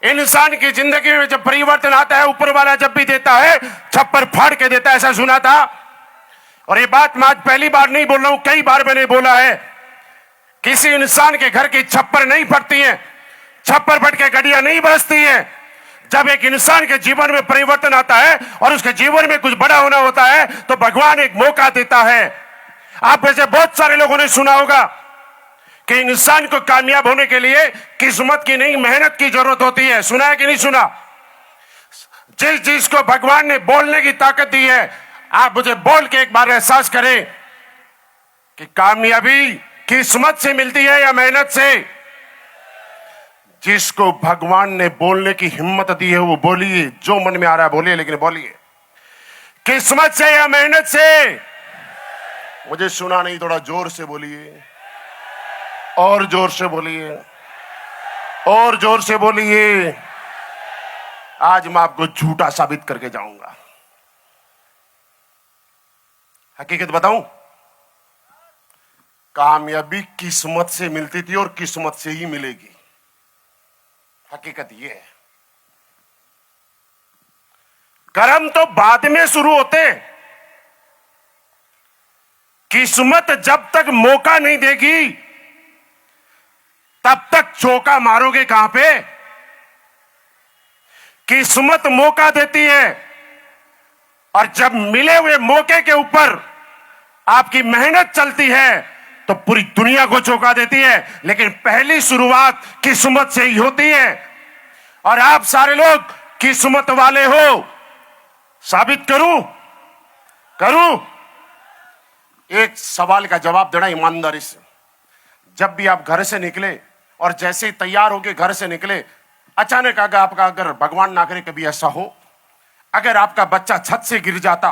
इंसान की जिंदगी में जब परिवर्तन आता है, ऊपर वाला जब भी देता है छप्पर फाड़ के देता है, ऐसा सुना था। और ये बात मैं आज पहली बार नहीं बोल रहा हूं, कई बार मैंने बोला है। किसी इंसान के घर की छप्पर नहीं फटती है, छप्पर फट के गड्डियां नहीं बरसती है। जब एक इंसान के जीवन में परिवर्तन आता है और उसके जीवन में कुछ बड़ा होना होता है तो भगवान एक मौका देता है। आप में से बहुत सारे लोगों ने सुना होगा कि इंसान को कामयाब होने के लिए किस्मत की नहीं, मेहनत की जरूरत होती है। सुना है कि नहीं सुना? जिस जिसको भगवान ने बोलने की ताकत दी है, आप मुझे बोल के एक बार एहसास करें कि कामयाबी किस्मत से मिलती है या मेहनत से। जिसको भगवान ने बोलने की हिम्मत दी है वो बोलिए, जो मन में आ रहा है बोलिए, लेकिन बोलिए किस्मत से या मेहनत से। मुझे सुना नहीं, थोड़ा जोर से बोलिए, और जोर से बोलिए, और जोर से बोलिए। आज मैं आपको झूठा साबित करके जाऊंगा। हकीकत बताऊं, कामयाबी किस्मत से मिलती थी और किस्मत से ही मिलेगी। हकीकत यह है, कर्म तो बाद में शुरू होते, किस्मत जब तक मौका नहीं देगी तब तक चौका मारोगे कहां पे? किस्मत मौका देती है और जब मिले हुए मौके के ऊपर आपकी मेहनत चलती है तो पूरी दुनिया को चौंका देती है। लेकिन पहली शुरुआत किस्मत से ही होती है। और आप सारे लोग किस्मत वाले हो, साबित करूं? एक सवाल का जवाब देना ईमानदारी से। जब भी आप घर से निकले और जैसे ही तैयार होके घर से निकले, अचानक अगर भगवान ना करे कभी ऐसा हो, अगर आपका बच्चा छत से गिर जाता,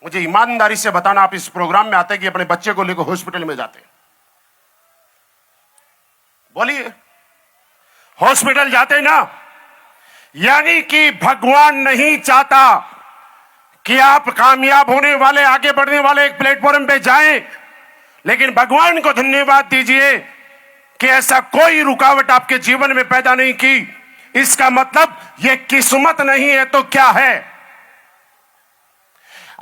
मुझे ईमानदारी से बताना, आप इस प्रोग्राम में आते कि अपने बच्चे को लेकर हॉस्पिटल में जाते? बोलिए, हॉस्पिटल जाते ना? यानी कि भगवान नहीं चाहता कि आप कामयाब होने वाले, आगे बढ़ने वाले एक प्लेटफॉर्म पे जाएं। लेकिन भगवान को धन्यवाद दीजिए कि ऐसा कोई रुकावट आपके जीवन में पैदा नहीं की। इसका मतलब यह किस्मत नहीं है तो क्या है?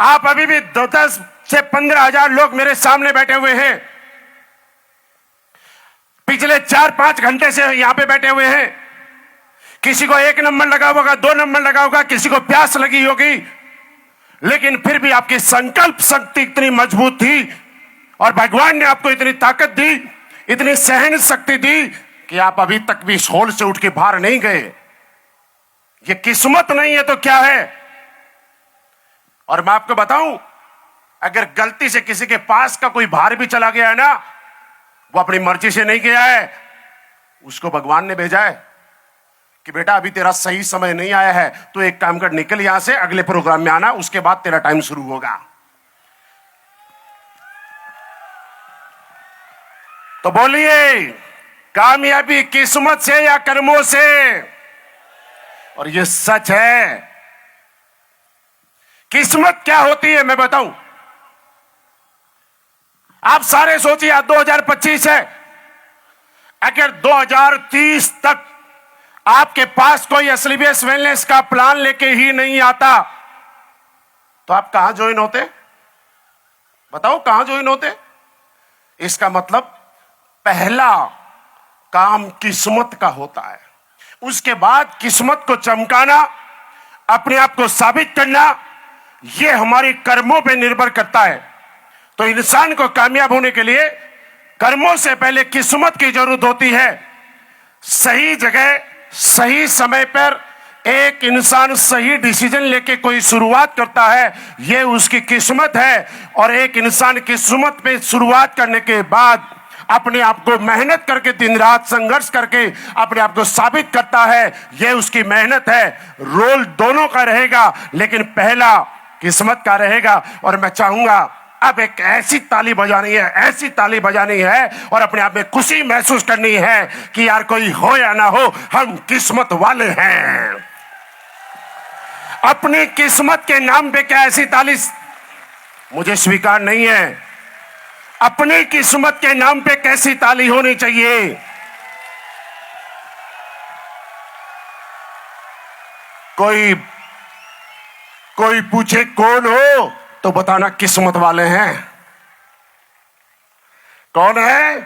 आप अभी भी 10 से 15,000 लोग मेरे सामने बैठे हुए हैं, पिछले 4-5 घंटे से यहां पे बैठे हुए हैं। किसी को 1 नंबर लगा होगा, 2 नंबर लगा होगा, किसी को प्यास लगी होगी, लेकिन फिर भी आपकी संकल्प शक्ति इतनी मजबूत थी और भगवान ने आपको इतनी ताकत दी, इतनी सहन शक्ति दी कि आप अभी तक भी इस हॉल से उठ के बाहर नहीं गए। ये किस्मत नहीं है तो क्या है? और मैं आपको बताऊं, अगर गलती से किसी के पास का कोई बाहर भी चला गया है ना, वो अपनी मर्जी से नहीं गया है, उसको भगवान ने भेजा है कि बेटा अभी तेरा सही समय नहीं आया है, तो एक काम कर, निकल यहां से, अगले प्रोग्राम में आना, उसके बाद तेरा टाइम शुरू होगा। तो बोलिए, कामयाबी किस्मत से या कर्मों से? और ये सच है। किस्मत क्या होती है मैं बताऊं। आप सारे सोचिए, आज 2025 है, अगर 2030 तक आपके पास कोई एसलीबीएस वेलनेस का प्लान लेके ही नहीं आता तो आप कहां ज्वाइन होते? बताओ, कहां ज्वाइन होते? इसका मतलब पहला काम किस्मत का होता है, उसके बाद किस्मत को चमकाना, अपने आप को साबित करना, यह हमारे कर्मों पर निर्भर करता है। तो इंसान को कामयाब होने के लिए कर्मों से पहले किस्मत की जरूरत होती है। सही जगह, सही समय पर एक इंसान सही डिसीजन लेके कोई शुरुआत करता है, यह उसकी किस्मत है। और एक इंसान किस्मत पे शुरुआत करने के बाद अपने आप को मेहनत करके, दिन रात संघर्ष करके अपने आप को साबित करता है, यह उसकी मेहनत है। रोल दोनों का रहेगा, लेकिन पहला किस्मत का रहेगा। और मैं चाहूंगा अब एक ऐसी ताली बजानी है, ऐसी ताली बजानी है और अपने आप में खुशी महसूस करनी है कि यार कोई हो या ना हो, हम किस्मत वाले हैं। अपनी किस्मत के नाम पे क्या ऐसी ताली मुझे स्वीकार नहीं है। अपनी किस्मत के नाम पे कैसी ताली होनी चाहिए? कोई कोई पूछे कौन हो तो बताना किस्मत वाले हैं। कौन है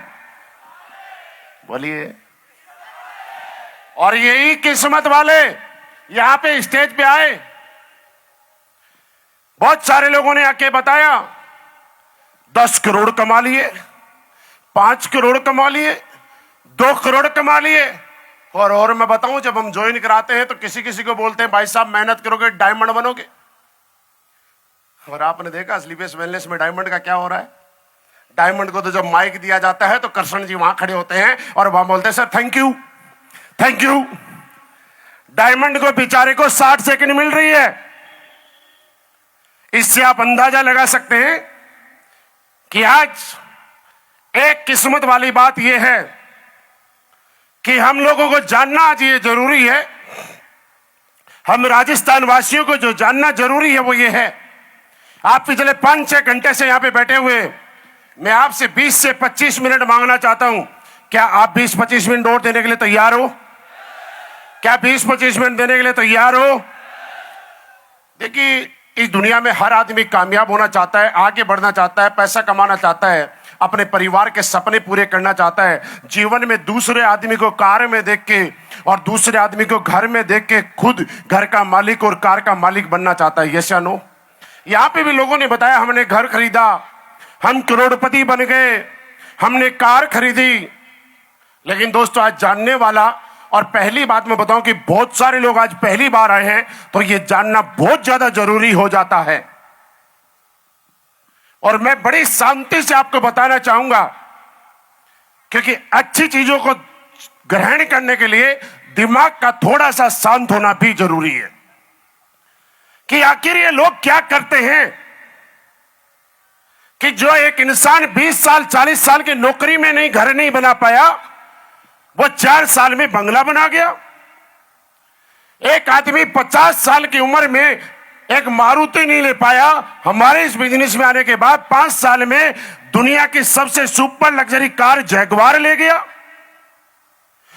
बोलिए। और यही किस्मत वाले यहां पे स्टेज पे आए। बहुत सारे लोगों ने आके बताया 10 करोड़ कमा लिए, 5 करोड़ कमा लिए, 2 करोड़ कमा लिए। और मैं बताऊं, जब हम ज्वाइन कराते हैं तो किसी किसी को बोलते हैं भाई साहब मेहनत करोगे डायमंड बनोगे। और आपने देखा स्लीपलेस वेलनेस में डायमंड का क्या हो रहा है। डायमंड को तो जब माइक दिया जाता है तो कृष्ण जी वहां खड़े होते हैं और वहां बोलते हैं sir thank you thank you. Diamond को बेचारे को 60 सेकंड मिल रही है। इससे आप अंदाजा लगा सकते हैं कि आज एक किस्मत वाली बात यह है कि हम लोगों को जानना आज ये जरूरी है, हम राजस्थान वासियों को जो जानना जरूरी है वो ये है। आप पिछले 5-6 घंटे से यहां पे बैठे हुए, मैं आपसे 20 से 25 मिनट मांगना चाहता हूं। क्या आप 20-25 मिनट और देने के लिए तैयार हो? क्या 20-25 मिनट देने के लिए तैयार हो? देखिए, इस दुनिया में हर आदमी कामयाब होना चाहता है, आगे बढ़ना चाहता है, पैसा कमाना चाहता है, अपने परिवार के सपने पूरे करना चाहता है। जीवन में दूसरे आदमी को कार में देख के और दूसरे आदमी को घर में देख के खुद घर का मालिक और कार का मालिक बनना चाहता है। यस या नो? यहां पे भी लोगों ने बताया हमने घर खरीदा, हम करोड़पति बन गए, हमने कार खरीदी। लेकिन दोस्तों, आज जानने वाला, और पहली बात मैं बताऊं कि बहुत सारे लोग आज पहली बार आए हैं तो ये जानना बहुत ज्यादा जरूरी हो जाता है। और मैं बड़ी शांति से आपको बताना चाहूंगा, क्योंकि अच्छी चीजों को ग्रहण करने के लिए दिमाग का थोड़ा सा शांत होना भी जरूरी है कि आखिर ये लोग क्या करते हैं कि जो एक इंसान 20 साल 40 साल की नौकरी में नहीं घर नहीं बना पाया, वो 4 साल में बंगला बना गया। एक आदमी 50 साल की उम्र में एक मारुति नहीं ले पाया, हमारे इस बिजनेस में आने के बाद 5 साल में दुनिया की सबसे सुपर लग्जरी कार जैगवार ले गया।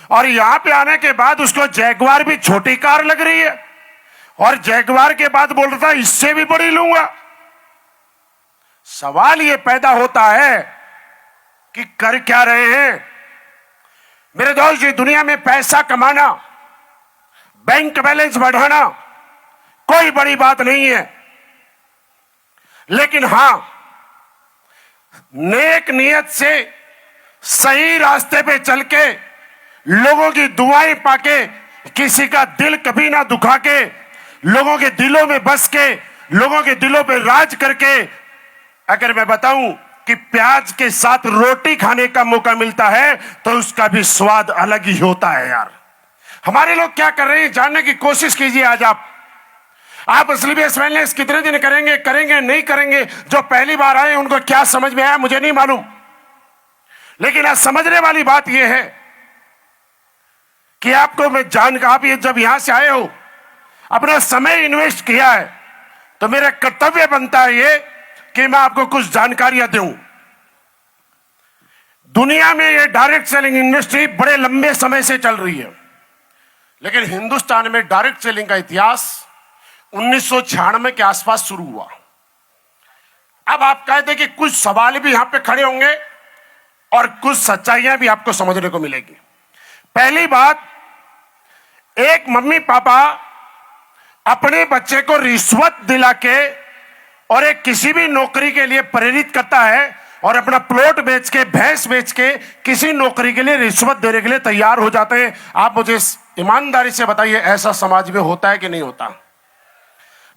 और यहां पे आने के बाद उसको जैगवार भी छोटी कार लग रही है और जैगवार के बाद बोल रहा था इससे भी बड़ी लूंगा। सवाल ये पैदा होता है कि कर क्या रहे हैं मेरे दोस्त। ये दुनिया में पैसा कमाना, बैंक बैलेंस बढ़ाना कोई बड़ी बात नहीं है, लेकिन हां, नेक नियत से सही रास्ते पे चल के, लोगों की दुआएं पाके, किसी का दिल कभी ना दुखा के, लोगों के दिलों में बस के, लोगों के दिलों पे राज करके, अगर मैं बताऊं कि प्याज के साथ रोटी खाने का मौका मिलता है तो उसका भी स्वाद अलग ही होता है यार। हमारे लोग क्या कर रहे हैं जानने की कोशिश कीजिए। आज आप स्लीपलेस वेलनेस कितने दिन करेंगे नहीं करेंगे। जो पहली बार आए उनको क्या समझ में आया मुझे नहीं मालूम, लेकिन आज समझने वाली बात यह है कि आपको मैं आप ये जब यहां से आए हो, अपना समय इन्वेस्ट किया है, तो मेरा कर्तव्य बनता है ये कि मैं आपको कुछ जानकारियां दूं। दुनिया में ये डायरेक्ट सेलिंग इंडस्ट्री बड़े लंबे समय से चल रही है, लेकिन हिंदुस्तान में डायरेक्ट सेलिंग का इतिहास 1996 के आसपास शुरू हुआ। अब आप कहते हैं कि कुछ सवाल भी यहां पे खड़े होंगे और कुछ सच्चाइयां भी आपको समझने को मिलेगी। पहली बात, एक मम्मी पापा अपने बच्चे को रिश्वत दिला के और एक किसी भी नौकरी के लिए प्रेरित करता है और अपना प्लॉट बेच के, भैंस बेच के किसी नौकरी के लिए रिश्वत देने के लिए तैयार हो जाते हैं। आप मुझे ईमानदारी से बताइए, ऐसा समाज में होता है कि नहीं होता?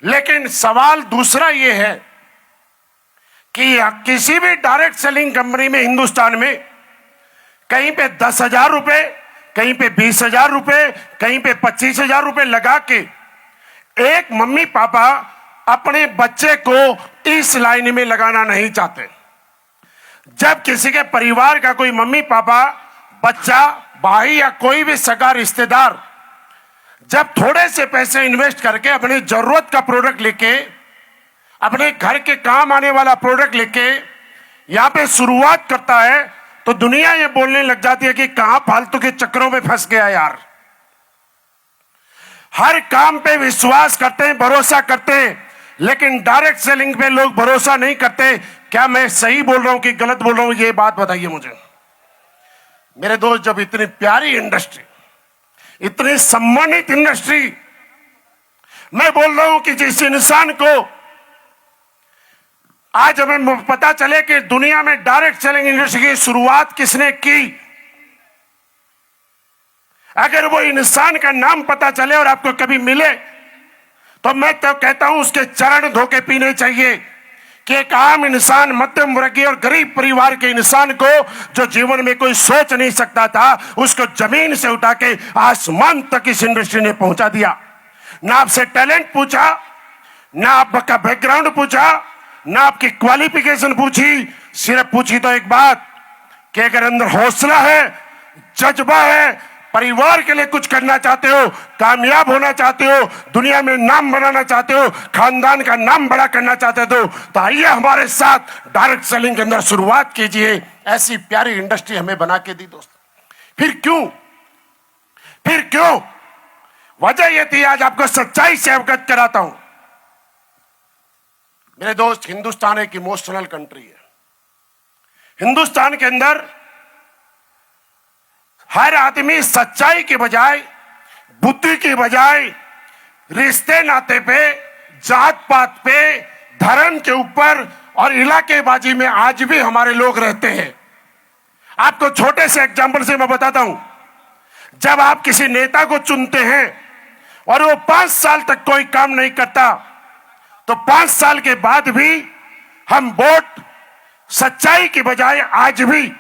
लेकिन सवाल दूसरा यह है कि किसी भी डायरेक्ट सेलिंग कंपनी में हिंदुस्तान में कहीं पे 10,000 रुपए, कहीं पे 20,000 रुपए, कहीं पे 25,000 रुपए लगा के एक मम्मी पापा अपने बच्चे को इस लाइन में लगाना नहीं चाहते। जब किसी के परिवार का कोई मम्मी पापा, बच्चा, भाई या कोई भी सगा रिश्तेदार जब थोड़े से पैसे इन्वेस्ट करके अपनी जरूरत का प्रोडक्ट लेके, अपने घर के काम आने वाला प्रोडक्ट लेके यहां पे शुरुआत करता है, तो दुनिया ये बोलने लग जाती है कि कहां फालतू के चक्करों में फंस गया यार। हर काम पे विश्वास करते हैं, भरोसा करते हैं, लेकिन डायरेक्ट सेलिंग पे लोग भरोसा नहीं करते। क्या मैं सही बोल रहा हूं कि गलत बोल रहा हूं, ये बात बताइए मुझे। मेरे दोस्त, जब इतनी प्यारी इंडस्ट्री, इतनी सम्मानित इंडस्ट्री, मैं बोल रहा हूं कि जिस इंसान को आज हमें पता चले कि दुनिया में डायरेक्ट सेलिंग इंडस्ट्री की शुरुआत किसने की, अगर वो इंसान का नाम पता चले और आपको कभी मिले, तो मैं तो कहता हूं उसके चरण धो के पीने चाहिए कि एक आम इंसान, मध्यम वर्गीय और गरीब परिवार के इंसान को, जो जीवन में कोई सोच नहीं सकता था, उसको जमीन से उठा के आसमान तक इस इंडस्ट्री ने पहुंचा दिया। ना आपसे टैलेंट पूछा, ना आपका बैकग्राउंड पूछा, ना आपकी क्वालिफिकेशन पूछी, सिर्फ पूछी तो एक बात कि अगर अंदर हौसला है, जज्बा है, परिवार के लिए कुछ करना चाहते हो, कामयाब होना चाहते हो, दुनिया में नाम बनाना चाहते हो, खानदान का नाम बड़ा करना चाहते हो, तो आइए हमारे साथ डायरेक्ट सेलिंग के अंदर शुरुआत कीजिए। ऐसी प्यारी इंडस्ट्री हमें बना के दी दोस्त। फिर क्यों? वजह यह थी, आज आपको सच्चाई से अवगत कराता हूं। मेरे दोस्त, हिंदुस्तान एक इमोशनल कंट्री है। हिंदुस्तान के अंदर हर आदमी सच्चाई के बजाय, बुद्धि के बजाय, रिश्ते नाते पे, जात पात पे, धर्म के ऊपर और इलाकेबाजी में आज भी हमारे लोग रहते हैं। आपको छोटे से एग्जाम्पल से मैं बताता हूं। जब आप किसी नेता को चुनते हैं और वो 5 साल तक कोई काम नहीं करता, तो 5 साल के बाद भी हम वोट सच्चाई के बजाय आज भी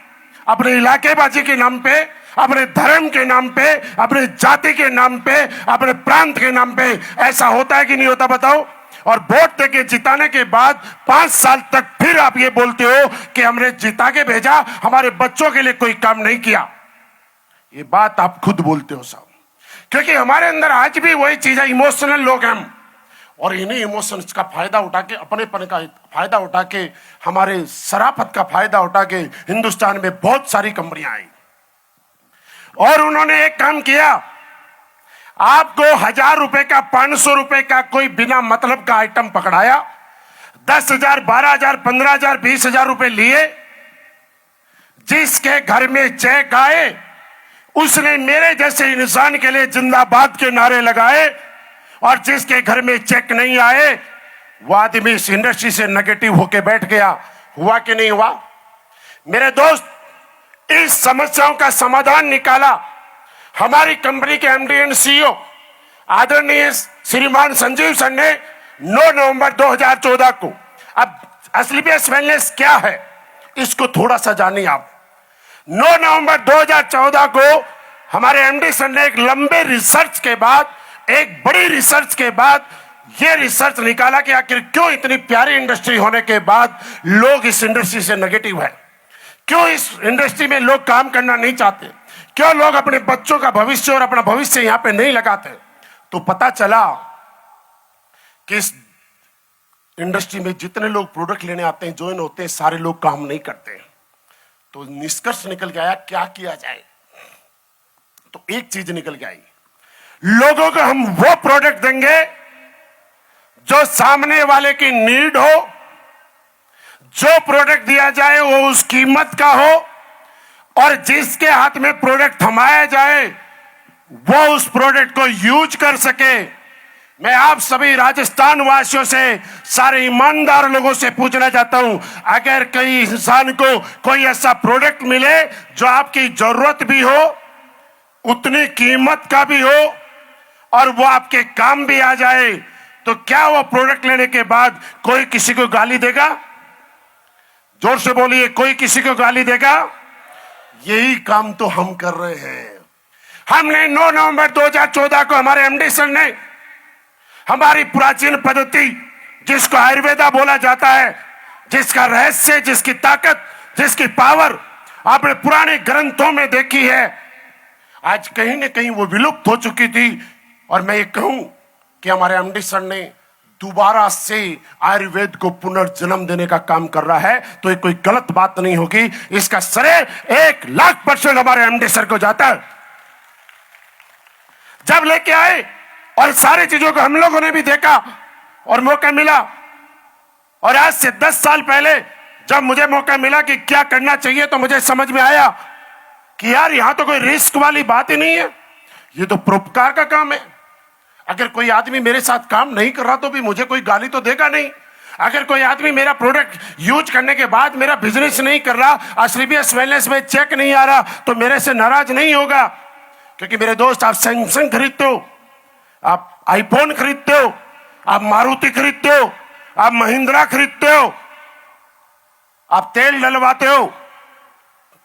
अपने इलाकेबाजी के नाम पे, अपने धर्म के नाम पे, अपने जाति के नाम पे, अपने प्रांत के नाम पे, ऐसा होता है कि नहीं होता बताओ? और वोट देके जिताने के बाद 5 साल तक फिर आप ये बोलते हो कि हमने जिता के भेजा, हमारे बच्चों के लिए कोई काम नहीं किया। ये बात आप खुद बोलते हो साहब, क्योंकि हमारे अंदर आज भी वही चीज है, इमोशनल लोग हैं। और इन्हीं इमोशंस का फायदा उठा के, अपनेपन का फायदा उठा के, हमारे शराफत का फायदा उठा के हिंदुस्तान में बहुत सारी कंपनियां आई और उन्होंने एक काम किया। आपको 1000 रुपए का, 500 रुपए का कोई बिना मतलब का आइटम पकड़ाया, 10,000, 12,000, 15,000, 20,000 रुपए लिए। जिसके घर में चेक आए, उसने मेरे जैसे इंसान के लिए जिंदाबाद के नारे लगाए, और जिसके घर में चेक नहीं आए, वो आदमी इस इंडस्ट्री से नेगेटिव होके बैठ गया। हुआ कि नहीं हुआ? मेरे दोस्त, इस समस्याओं का समाधान निकाला हमारी कंपनी के एमडी एंड सीईओ आदरणीय श्रीमान संजीव सर ने 9 नवंबर 2014 को। अब एसलीपीएस वेलनेस क्या है, इसको थोड़ा सा जानिए आप। 9 नवंबर 2014 को हमारे एमडी सर ने एक लंबे रिसर्च के बाद, एक बड़ी रिसर्च के बाद यह रिसर्च निकाला कि आखिर क्यों इतनी प्यारी इंडस्ट्री होने के बाद लोग इस इंडस्ट्री से नेगेटिव है, क्यों इस इंडस्ट्री में लोग काम करना नहीं चाहते, क्यों लोग अपने बच्चों का भविष्य और अपना भविष्य यहां पे नहीं लगाते। तो पता चला कि इस इंडस्ट्री में जितने लोग प्रोडक्ट लेने आते हैं, ज्वाइन होते हैं, सारे लोग काम नहीं करते। तो निष्कर्ष निकल के आया, क्या किया जाए? तो एक चीज निकल के आई, लोगों को हम वो प्रोडक्ट देंगे जो सामने वाले की नीड हो, जो प्रोडक्ट दिया जाए वो उस कीमत का हो, और जिसके हाथ में प्रोडक्ट थमाया जाए वो उस प्रोडक्ट को यूज कर सके। मैं आप सभी राजस्थान वासियों से, सारे ईमानदार लोगों से पूछना चाहता हूं, अगर कई इंसान को कोई ऐसा प्रोडक्ट मिले जो आपकी जरूरत भी हो, उतनी कीमत का भी हो, और वो आपके काम भी आ जाए, तो क्या वो प्रोडक्ट लेने के बाद कोई किसी को गाली देगा? जोर से बोलिए, कोई किसी को गाली देगा? यही काम तो हम कर रहे हैं। हमने 9 नवंबर 2014 को हमारे एमडी सर ने हमारी प्राचीन पद्धति, जिसको आयुर्वेदा बोला जाता है, जिसका रहस्य, जिसकी ताकत, जिसकी पावर आपने पुराने ग्रंथों में देखी है, आज कहीं न कहीं वो विलुप्त हो चुकी थी। और मैं ये कहूं कि हमारे एमडी सर ने दोबारा से आयुर्वेद को पुनर्जन्म देने का काम कर रहा है, तो ये कोई गलत बात नहीं होगी। इसका श्रेय 1,00,000% हमारे एमडी सर को जाता है। जब लेके आए और सारी चीजों को हम लोगों ने भी देखा और मौका मिला। और आज से 10 साल पहले जब मुझे मौका मिला कि क्या करना चाहिए, तो मुझे समझ में आया कि यार यहां तो कोई रिस्क वाली बात ही नहीं है, ये तो परोपकार का काम है। अगर कोई आदमी मेरे साथ काम नहीं कर रहा तो भी मुझे कोई गाली तो देगा नहीं। अगर कोई आदमी मेरा प्रोडक्ट यूज करने के बाद मेरा बिजनेस नहीं कर रहा, एसलीबीएस वेलनेस में चेक नहीं आ रहा, तो मेरे से नाराज नहीं होगा। क्योंकि मेरे दोस्त, आप सैमसंग खरीदते हो, आप आईफोन खरीदते हो, आप मारुति खरीदते हो, आप महिंद्रा खरीदते हो, आप तेल डलवाते हो,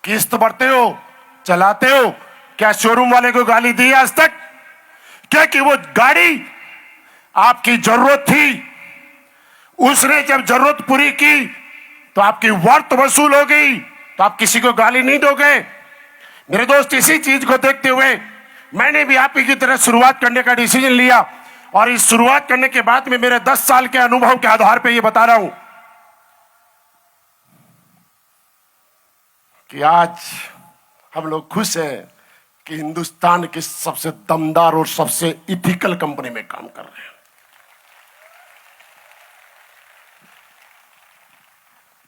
किस्त भरते हो, चलाते हो, क्या शोरूम वाले को गाली दी आज तक? क्या कि वो गाड़ी आपकी जरूरत थी, उसने जब जरूरत पूरी की तो आपकी वर्थ वसूल हो गई, तो आप किसी को गाली नहीं दोगे। मेरे दोस्त, इसी चीज को देखते हुए मैंने भी आप ही की तरह शुरुआत करने का डिसीजन लिया। और इस शुरुआत करने के बाद में मेरे 10 साल के अनुभव के आधार पर यह बता रहा हूं कि आज हम लोग खुश हैं कि हिंदुस्तान की सबसे दमदार और सबसे इथिकल कंपनी में काम कर रहे हैं।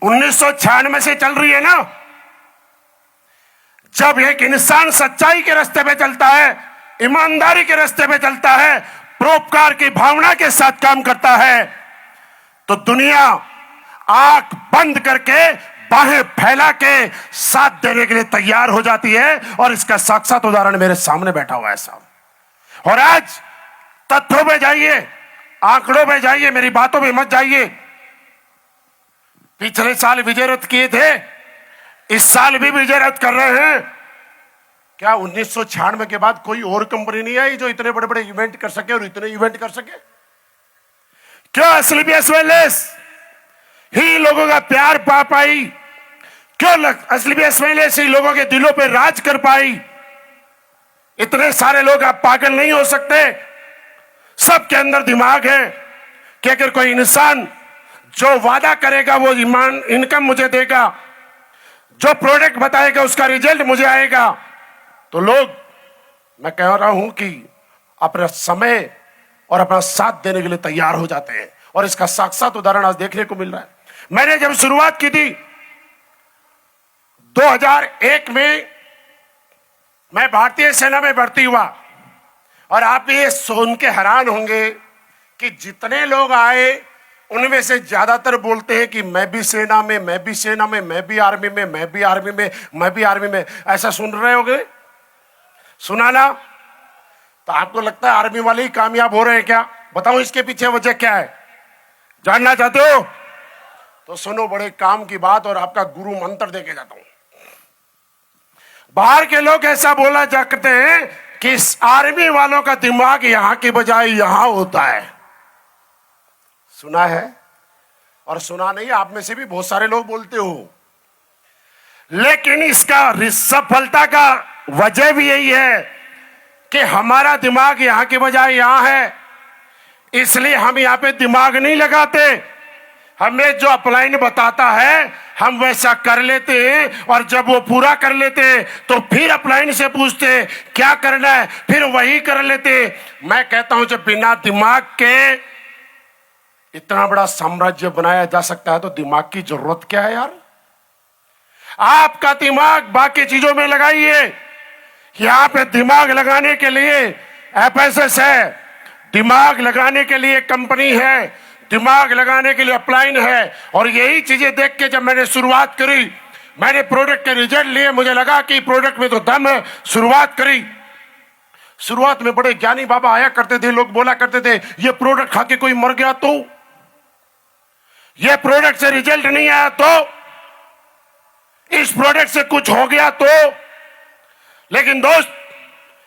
1996 से चल रही है ना। जब एक इंसान सच्चाई के रास्ते पे चलता है, ईमानदारी के रास्ते पे चलता है, परोपकार की भावना के साथ काम करता है, तो दुनिया आंख बंद करके, बाहें फैला के साथ देने के लिए तैयार हो जाती है। और इसका साक्षात उदाहरण मेरे सामने बैठा हुआ है साहब। और आज तथ्यों में जाइए, आंकड़ों में जाइए, मेरी बातों में मत जाइए। पिछले साल विजय रथ किए थे, इस साल भी विजय रथ कर रहे हैं। क्या 1996 के बाद कोई और कंपनी नहीं आई जो इतने बड़े बड़े इवेंट कर सके और इतने इवेंट कर सके? क्या एसलीबीएस वेलनेस ही लोगों का प्यार पा पाई? क्यों एसलीबीएस वेलनेस ही लोगों के दिलों पे राज कर पाई? इतने सारे लोग, आप पागल नहीं हो सकते। सबके अंदर दिमाग है कि अगर कोई इंसान जो वादा करेगा वो इनकम मुझे देगा, जो प्रोडक्ट बताएगा उसका रिजल्ट मुझे आएगा, तो लोग, मैं कह रहा हूं कि अपना समय और अपना साथ देने के लिए तैयार हो जाते हैं। और इसका साक्षात उदाहरण आज देखने को मिल रहा है। मैंने जब शुरुआत की थी 2001 में, मैं भारतीय सेना में भर्ती हुआ। और आप ये सुन के हैरान होंगे कि जितने लोग आए उनमें से ज्यादातर बोलते हैं कि मैं भी सेना में, मैं भी सेना में, मैं भी आर्मी में, मैं भी आर्मी में, मैं भी आर्मी में। ऐसा सुन रहे होंगे, सुना ना? तो आपको लगता है आर्मी वाले ही कामयाब हो रहे हैं क्या? बताओ इसके पीछे वजह क्या है, जानना चाहते हो? तो सुनो, बड़े काम की बात, और आपका गुरु मंत्र देके जाता हूं। बाहर के लोग ऐसा बोला जाते हैं कि इस आर्मी वालों का दिमाग यहां की बजाय यहां होता है। सुना है? और सुना नहीं, आप में से भी बहुत सारे लोग बोलते हो। लेकिन इसका सफलता का वजह भी यही है कि हमारा दिमाग यहां की बजाय यहां है। इसलिए हम यहां पे दिमाग नहीं लगाते। हमें जो अपलाइन बताता है हम वैसा कर लेते हैं, और जब वो पूरा कर लेते हैं तो फिर अपलाइन से पूछते हैं क्या करना है, फिर वही कर लेते हैं। मैं कहता हूं जब बिना दिमाग के इतना बड़ा साम्राज्य बनाया जा सकता है तो दिमाग की जरूरत क्या है यार? आपका दिमाग बाकी चीजों में लगाइए। यहां पे दिमाग लगाने के लिए एफएसएस है, दिमाग लगाने के लिए कंपनी है, दिमाग लगाने के लिए अपलाइन है। और यही चीजें देख के जब मैंने शुरुआत करी, मैंने प्रोडक्ट के रिजल्ट लिए, मुझे लगा कि प्रोडक्ट में तो दम है, शुरुआत करी। शुरुआत में बड़े ज्ञानी बाबा आया करते थे, लोग बोला करते थे ये प्रोडक्ट खा के कोई मर गया तो, ये प्रोडक्ट से रिजल्ट नहीं आया तो, इस प्रोडक्ट से कुछ हो गया तो। लेकिन दोस्त,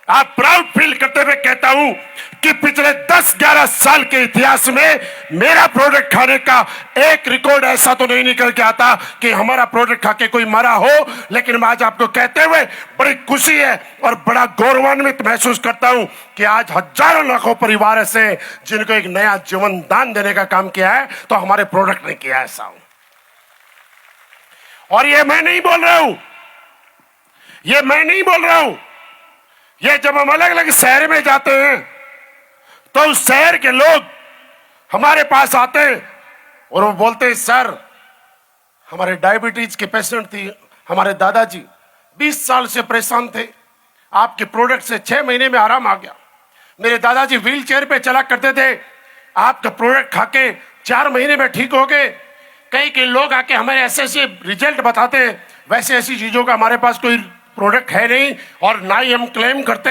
आप प्राउड फील करते हुए कहता हूं कि पिछले 10-11 साल के इतिहास में मेरा प्रोडक्ट खाने का एक रिकॉर्ड ऐसा तो नहीं निकल के आता कि हमारा प्रोडक्ट खा के कोई मरा हो। लेकिन मैं आज आपको कहते हुए बड़ी खुशी है और बड़ा गौरवान्वित महसूस करता हूं कि आज हजारों लाखों परिवार ऐसे जिनको एक नया जीवन दान देने का काम किया है, तो हमारे प्रोडक्ट ने किया ऐसा। और ये मैं नहीं बोल रहा हूं, ये मैं नहीं बोल रहा हूं, ये जब हम अलग अलग शहर में जाते हैं तो उस शहर के लोग हमारे पास आते और वो बोलते, सर हमारे डायबिटीज के पेशेंट थी, हमारे दादाजी 20 साल से परेशान थे, आपके प्रोडक्ट से 6 महीने में आराम आ गया। मेरे दादाजी व्हील चेयर पे चला करते थे, आपका प्रोडक्ट खा के 4 महीने में ठीक हो गए। कई लोग आके हमें ऐसे ऐसे रिजल्ट बताते हैं, वैसे ऐसी चीजों का हमारे पास कोई प्रोडक्ट है नहीं और ना ही हम क्लेम करते।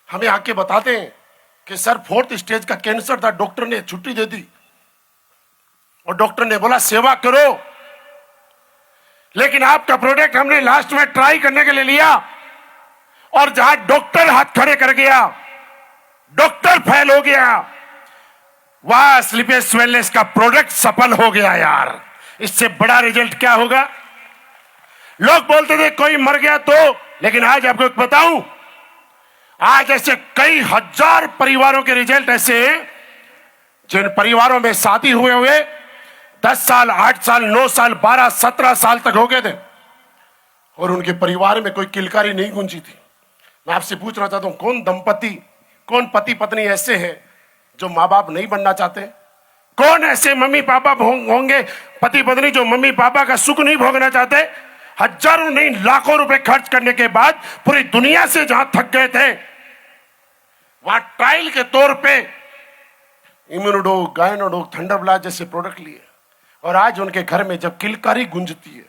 हमें आके बताते हैं कि सर 4th स्टेज का कैंसर था, डॉक्टर ने छुट्टी दे दी और डॉक्टर ने बोला सेवा करो। लेकिन आपका प्रोडक्ट हमने लास्ट में ट्राई करने के लिए लिया और जहां डॉक्टर हाथ खड़े कर गया, डॉक्टर फेल हो गया, वहां स्लीपियस वेलनेस का प्रोडक्ट सफल हो गया। यार इससे बड़ा रिजल्ट क्या होगा। लोग बोलते थे कोई मर गया तो, लेकिन आज आपको बताऊं, आज ऐसे कई हजार परिवारों के रिजल्ट ऐसे हैं जिन परिवारों में शादी हुए 10 साल, 8 साल, 9 साल, 12, 17 साल तक हो गए थे और उनके परिवार में कोई किलकारी नहीं गूंजी थी। मैं आपसे पूछना चाहता हूं, कौन दंपति, कौन पति पत्नी ऐसे हैं जो माँ बाप नहीं बनना चाहते? कौन ऐसे मम्मी पापा होंगे, पति पत्नी, जो मम्मी पापा का सुख नहीं भोगना चाहते? हजारों नहीं लाखों रुपए खर्च करने के बाद पूरी दुनिया से जहां थक गए थे, वहां ट्रायल के तौर पे इम्यूनोडोक, गायनोडोक, थंडरब्लास्ट जैसे प्रोडक्ट लिए और आज उनके घर में जब किलकारी गूंजती है।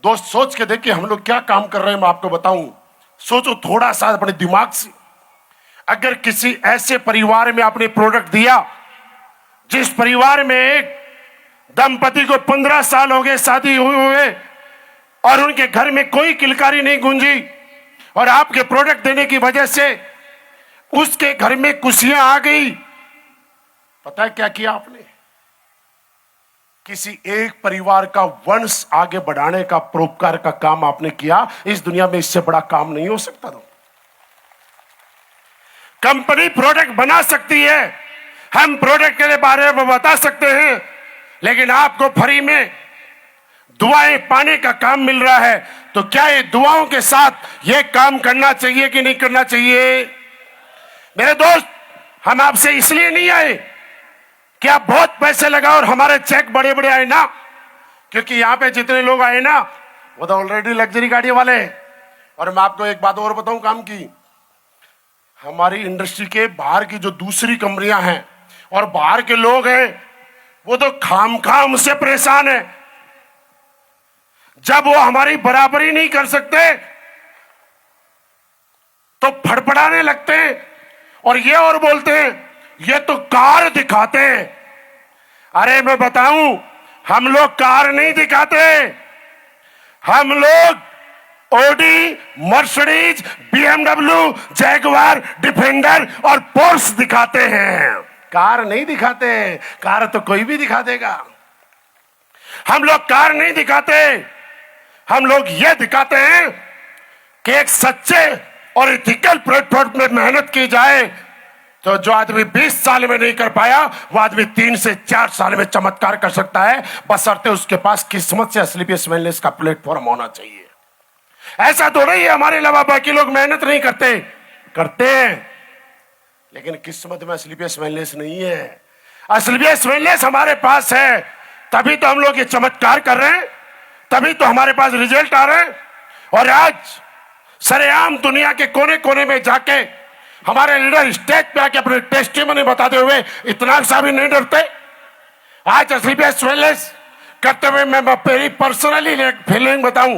दोस्त सोच के देखिए हम लोग क्या काम कर रहे हैं। मैं आपको बताऊं, सोचो थोड़ा सा अपने दिमाग से, अगर किसी ऐसे परिवार में आपने प्रोडक्ट दिया जिस परिवार में एक दंपति को 15 साल हो गए शादी हुए और उनके घर में कोई किलकारी नहीं गूंजी और आपके प्रोडक्ट देने की वजह से उसके घर में खुशियां आ गई। पता है क्या किया आपने? किसी एक परिवार का वंश आगे बढ़ाने का परोपकार का काम आपने किया। इस दुनिया में इससे बड़ा काम नहीं हो सकता। तो कंपनी प्रोडक्ट बना सकती है, हम प्रोडक्ट के बारे में बता सकते हैं, लेकिन आपको फ्री में दुआएं पाने का काम मिल रहा है। तो क्या ये दुआओं के साथ ये काम करना चाहिए कि नहीं करना चाहिए? मेरे दोस्त, हम आपसे इसलिए नहीं आए कि आप बहुत पैसे लगाओ और हमारे चेक बड़े बड़े आए ना, क्योंकि यहां पे जितने लोग आए ना वो तो ऑलरेडी लग्जरी गाड़ी वाले हैं। और मैं आपको एक बात और बताऊं काम की, हमारी इंडस्ट्री के बाहर की जो दूसरी कंपनियां हैं और बाहर के लोग हैं वो तो खाम से परेशान है। जब वो हमारी बराबरी नहीं कर सकते तो फड़फड़ाने लगते हैं और ये और बोलते हैं ये तो कार दिखाते हैं। अरे मैं बताऊं, हम लोग कार नहीं दिखाते, हम लोग Audi, Mercedes, BMW, Jaguar, defender और पोर्श दिखाते हैं, कार नहीं दिखाते। कार तो कोई भी दिखा देगा। हम लोग कार नहीं दिखाते, हम लोग ये दिखाते हैं कि एक सच्चे और इथिकल प्लेटफॉर्म में मेहनत की जाए तो जो आदमी 20 साल में नहीं कर पाया वो आदमी 3 से 4 साल में चमत्कार कर सकता है, बशर्ते उसके पास किस्मत से एस्क्लेपियस वेलनेस का प्लेटफॉर्म होना चाहिए। ऐसा तो नहीं है हमारे अलावा बाकी लोग मेहनत नहीं करते, करते हैं, लेकिन किस्मत में एस्क्लेपियस वेलनेस नहीं है। एस्क्लेपियस वेलनेस हमारे पास है, तभी तो हम लोग ये चमत्कार कर रहे हैं, तभी तो हमारे पास रिजल्ट आ रहे हैं। और आज सरेआम दुनिया के कोने कोने में जाके हमारे लीडर स्टेज पे आके अपने टेस्टिमनी बताते हुए इतना सा भी नहीं डरते। आज एस्क्लेपियस वेलनेस करते हुए मैं मेरी पर्सनली फीलिंग बताऊं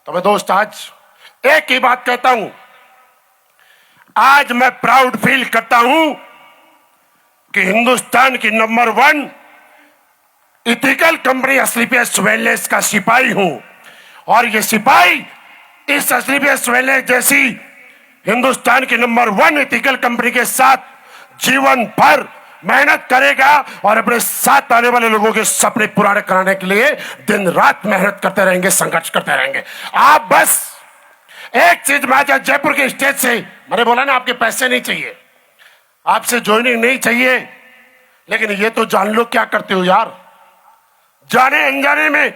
तो मैं दोस्त आज एक ही बात कहता हूं, आज मैं प्राउड फील करता हूं कि हिंदुस्तान की number 1 ethical company Asclepius wellness का सिपाही हूं। और ये सिपाही इस एस्क्लेपियस वेलनेस जैसी हिंदुस्तान की नंबर 1 इथिकल कंपनी के साथ जीवन भर मेहनत करेगा और अपने साथ आने वाले लोगों के सपने पूरे कराने के लिए दिन रात मेहनत करते रहेंगे, संघर्ष करते रहेंगे। आप बस एक चीज, मैं आज जयपुर के स्टेज से मैंने बोला ना, आपके पैसे नहीं चाहिए, आपसे ज्वाइनिंग नहीं चाहिए, लेकिन ये तो जान लो क्या करते हो यार। जाने अनजाने में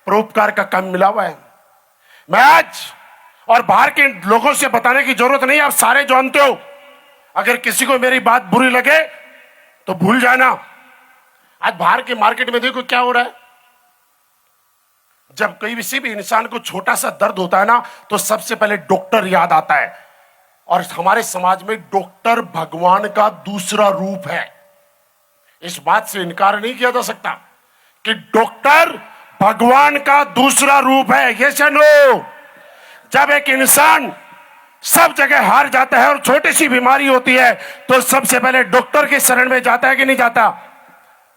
परोपकार का काम मिला हुआ है। मैं आज और बाहर के लोगों से बताने की जरूरत नहीं, आप सारे जानते हो अगर किसी को मेरी बात बुरी लगे तो भूल जाना। आज बाहर के मार्केट में देखो क्या हो रहा है। जब कोई किसी भी इंसान को छोटा सा दर्द होता है ना, तो सबसे पहले डॉक्टर याद आता है। और हमारे समाज में डॉक्टर भगवान का दूसरा रूप है। इस बात से इनकार नहीं किया जा सकता कि डॉक्टर भगवान का दूसरा रूप है। ये सुनो, जब एक इंसान सब जगह हार जाता है और छोटी सी बीमारी होती है तो सबसे पहले डॉक्टर के शरण में जाता है कि नहीं जाता।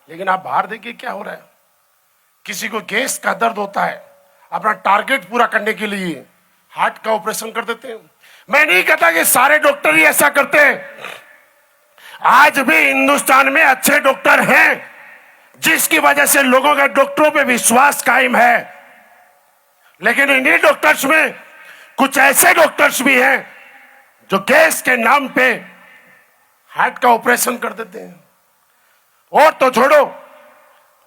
लेकिन आप बाहर देखिए क्या हो रहा है। किसी को गैस का दर्द होता है, अपना टारगेट पूरा करने के लिए हार्ट का ऑपरेशन कर देते हैं। मैं नहीं कहता कि सारे डॉक्टर ही ऐसा करते हैं। आज भी हिंदुस्तान में अच्छे डॉक्टर हैं, जिसकी वजह से लोगों का डॉक्टरों पे विश्वास कायम है। लेकिन इन्हीं डॉक्टर्स में कुछ ऐसे डॉक्टर्स भी हैं जो गैस के नाम पे हार्ट का ऑपरेशन कर देते हैं। और तो छोड़ो,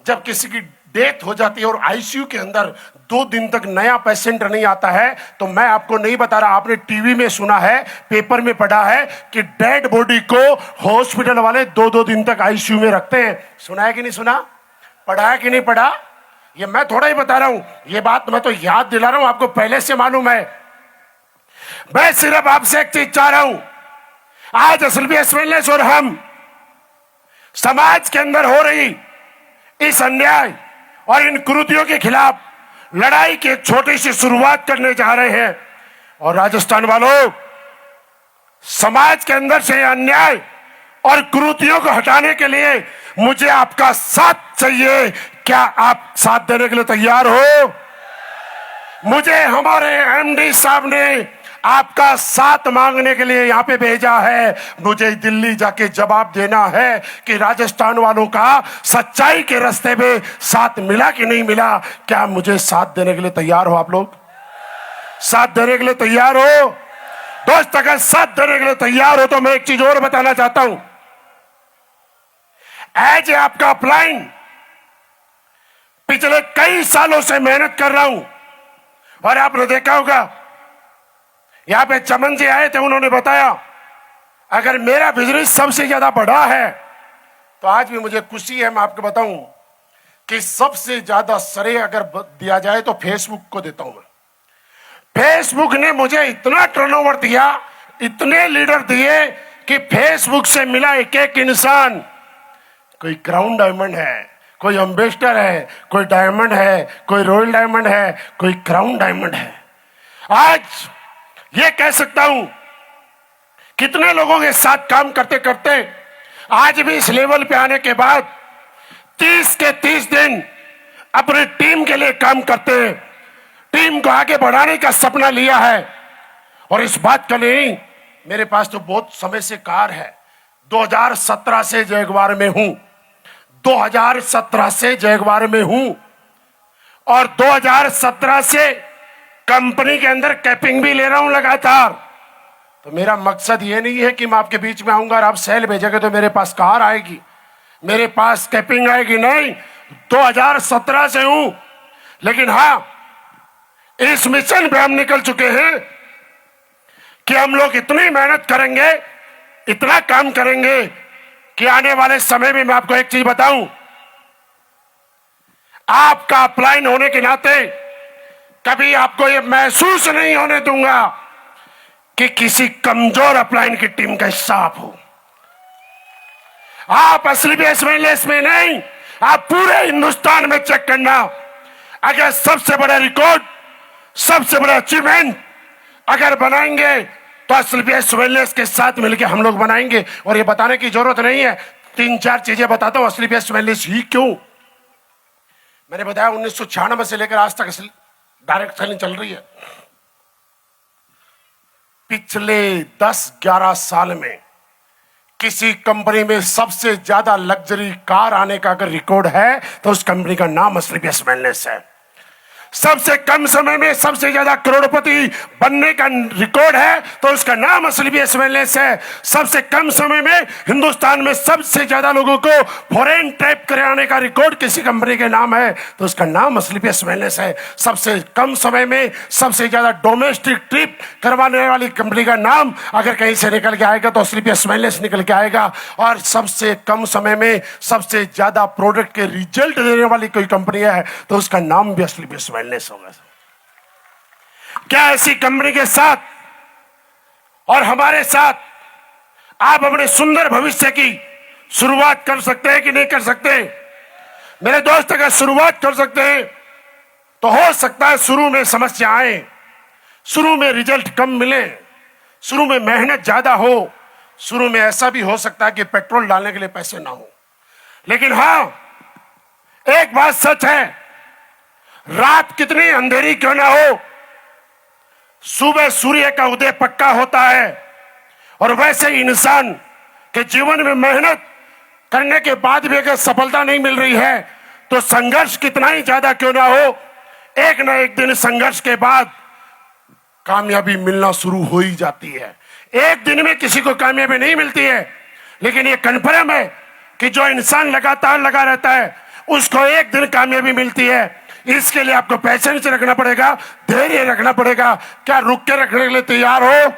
जब किसी की डेथ हो जाती है और आईसीयू के अंदर 2 दिन तक नया पेशेंट नहीं आता है, तो मैं आपको नहीं बता रहा, आपने टीवी में सुना है, पेपर में पढ़ा है कि डेड बॉडी को हॉस्पिटल वाले 2-2 दिन तक आईसीयू में रखते हैं। सुना है कि नहीं सुना? पढ़ा है कि नहीं पढ़ा? ये मैं थोड़ा ही बता रहा हूं, ये बात मैं तो याद दिला रहा हूं, आपको पहले से मालूम है। मैं सिर्फ आपसे एक चीज चाह रहा हूं। आज एसएलबीएस वेलनेस और हम समाज के अंदर हो रही इस अन्याय और इन कुरीतियों के खिलाफ लड़ाई की एक छोटी सी शुरुआत करने जा रहे हैं। और राजस्थान वालों, समाज के अंदर से अन्याय और कुरीतियों को हटाने के लिए मुझे आपका साथ चाहिए। क्या आप साथ देने के लिए तैयार हो? मुझे हमारे एमडी साहब ने आपका साथ मांगने के लिए यहां पे भेजा है। मुझे दिल्ली जाके जवाब देना है कि राजस्थान वालों का सच्चाई के रास्ते में साथ मिला कि नहीं मिला। क्या मुझे साथ देने के लिए तैयार हो? आप लोग साथ देने के लिए तैयार हो? दोस्त, अगर साथ देने के लिए तैयार हो तो मैं एक चीज और बताना चाहता हूं। एज आपका अपलाइन पिछले कई सालों से मेहनत कर रहा हूं और आपने देखा होगा, यहां पे चमन जी आए थे, उन्होंने बताया अगर मेरा बिजनेस सबसे ज्यादा बढ़ा है तो आज भी मुझे खुशी है। मैं आपको बताऊं कि सबसे ज्यादा श्रेय अगर दिया जाए तो फेसबुक को देता हूं मैं। फेसबुक ने मुझे इतना टर्नओवर दिया, इतने लीडर दिए कि फेसबुक से मिला एक एक इंसान, कोई क्राउन डायमंड है, कोई एम्बेसडर है, कोई डायमंड है, कोई रॉयल डायमंड है, कोई क्राउन डायमंड है। आज ये कह सकता हूं, कितने लोगों के साथ काम करते करते आज भी इस लेवल पे आने के बाद 30 के 30 दिन अपनी टीम के लिए काम करते हैं, टीम को आगे बढ़ाने का सपना लिया है। और इस बात के लिए मेरे पास तो बहुत समय से कार है। 2017 से जैगवार में हूं, 2017 से जैगवार में हूं और 2017 से कंपनी के अंदर कैपिंग भी ले रहा हूं लगातार। तो मेरा मकसद ये नहीं है कि मैं आपके बीच में आऊंगा और आप सेल भेजेंगे तो मेरे पास कार आएगी, मेरे पास कैपिंग आएगी, नहीं। 2017 से हूं, लेकिन हां, इस मिशन पे हम निकल चुके हैं कि हम लोग इतनी मेहनत करेंगे, इतना काम करेंगे कि आने वाले समय में मैं आपको एक चीज बताऊं, आपका अपलाइन होने के नाते कभी आपको यह महसूस नहीं होने दूंगा कि किसी कमजोर अपलाइन की टीम का हिस्सा आप हो। आप एसएलबीएस वेलनेस में नहीं, आप पूरे हिंदुस्तान में चेक करना। अगर सबसे बड़ा रिकॉर्ड, सबसे बड़ा अचीवमेंट अगर बनाएंगे तो एसएलबीएस वेलनेस के साथ मिलकर हम लोग बनाएंगे। और ये बताने की जरूरत नहीं है, 3-4 चीजें बताता हूं एसएलबीएस वेलनेस ही क्यों। मैंने बताया 1996 से लेकर आज तक डायरेक्ट सेलिंग चल रही है। पिछले 10-11 साल में किसी कंपनी में सबसे ज्यादा लग्जरी कार आने का अगर रिकॉर्ड है तो उस कंपनी का नाम एसएलबीएस वेलनेस है। सबसे कम समय में सबसे ज्यादा करोड़पति बनने का रिकॉर्ड है तो उसका नाम एसएलबीएस वेलनेस है। सबसे कम समय में हिंदुस्तान में सबसे ज्यादा लोगों को फॉरेन ट्रिप कराने का रिकॉर्ड किसी कंपनी के नाम है तो उसका नाम एसएलबीएस वेलनेस है। सबसे कम समय में सबसे ज्यादा डोमेस्टिक ट्रिप करवाने वाली कंपनी का नाम अगर कहीं से निकल के आएगा तो एसएलबीएस वेलनेस निकल के आएगा। और सबसे कम समय में सबसे ज्यादा प्रोडक्ट के रिजल्ट देने वाली कोई कंपनी है तो उसका नाम भी एसएलबीएस वेलनेस होगा। क्या ऐसी कंपनी के साथ और हमारे साथ आप अपने सुंदर भविष्य की शुरुआत कर सकते हैं कि नहीं कर सकते? मेरे दोस्त, अगर शुरुआत कर सकते हैं तो हो सकता है शुरू में समस्या आए, शुरू में रिजल्ट कम मिले, शुरू में मेहनत ज्यादा हो, शुरू में ऐसा भी हो सकता है कि पेट्रोल डालने के लिए पैसे ना हो। लेकिन हां, एक बात सच है, रात कितनी अंधेरी क्यों ना हो, सुबह सूर्य का उदय पक्का होता है। और वैसे ही इंसान के जीवन में मेहनत करने के बाद भी अगर सफलता नहीं मिल रही है तो संघर्ष कितना ही ज्यादा क्यों ना हो, एक ना एक दिन संघर्ष के बाद कामयाबी मिलना शुरू हो ही जाती है। एक दिन में किसी को कामयाबी नहीं मिलती है, लेकिन ये कन्फर्म है कि जो इंसान लगातार लगा रहता है उसको एक दिन कामयाबी मिलती है। इसके लिए आपको पैशेंस रखना पड़ेगा, धैर्य रखना पड़ेगा। क्या रुक के रखने के लिए तैयार हो?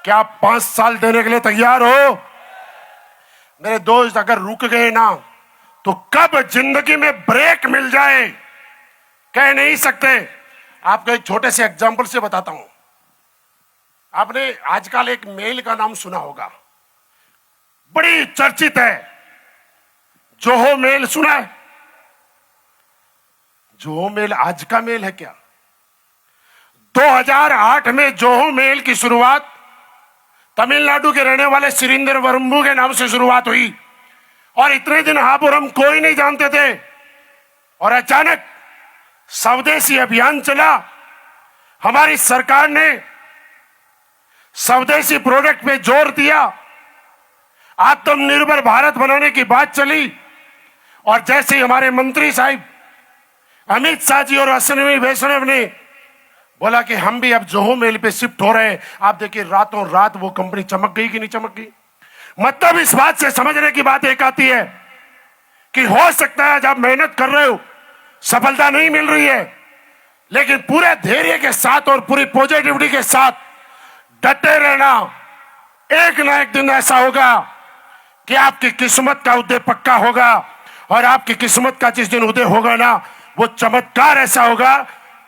क्या 5 साल देने के लिए तैयार हो? मेरे दोस्त, अगर रुक गए ना तो कब जिंदगी में ब्रेक मिल जाए कह नहीं सकते। आपको एक छोटे से एग्जांपल से बताता हूं। आपने आजकल एक मेल का नाम सुना होगा, बड़ी चर्चित है, जोहो मेल सुना है? जोहो मेल आज का मेल है क्या? 2008 में जोहो मेल की शुरुआत तमिलनाडु के रहने वाले सुरेंद्र वरम्बू के नाम से शुरुआत हुई और इतने दिन हापुरम कोई नहीं जानते थे। और अचानक स्वदेशी अभियान चला, हमारी सरकार ने स्वदेशी प्रोडक्ट पे जोर दिया, आत्मनिर्भर भारत बनाने की बात चली। और जैसे ही हमारे मंत्री साहिब अमित शाह जी और अश्विनी वैष्णव ने बोला कि हम भी अब जोहो मेल पे शिफ्ट हो रहे हैं, आप देखिए रातों रात वो कंपनी चमक गई कि नहीं चमक गई। मतलब इस बात से समझने की बात एक आती है कि हो सकता है जब मेहनत कर रहे हो सफलता नहीं मिल रही है, लेकिन पूरे धैर्य के साथ और पूरी पॉजिटिविटी के साथ डटे रहना, एक ना एक दिन ऐसा होगा कि आपकी किस्मत का उदय पक्का होगा। और आपकी किस्मत का जिस दिन उदय होगा ना, वो चमत्कार ऐसा होगा